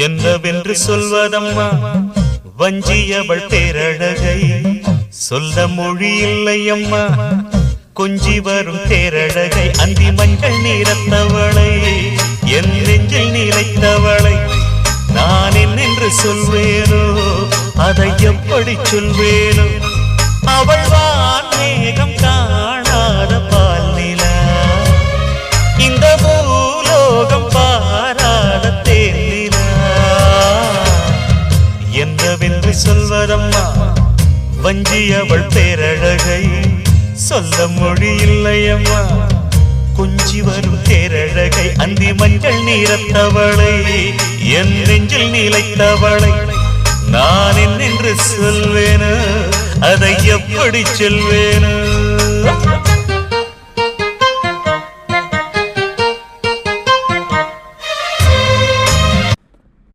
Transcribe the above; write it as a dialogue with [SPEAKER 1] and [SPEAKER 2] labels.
[SPEAKER 1] என்னவென்று சொல்வதம்மா வஞ்சியவள் பேரழகை சொல்ல மொழி இல்லையம்மா கொஞ்சி வரும் தேரழகை அந்தி மஞ்சள் நீரத்தவளை என் நெஞ்சில் நிலைத்தவளை நான் என்னென்று சொல்வேனோ அதை எப்படி சொல்வேனோ அவள் வான் மேகம் காணாத பால் நிலா இந்த பூலோகம் பாராத தேனிலா என்னவென்று சொல்வதம்மா வஞ்சியவள் பேரழகை சொல்ல மொழி இல்லையம்மா கொஞ்சி வரும் தேரழகை அந்தி மஞ்சள் நீரத்தவளை என் நெஞ்சில் நிலைத்தவளை நான் என்னென்று சொல்வேனோ அதை எப்படி சொல்வேனோ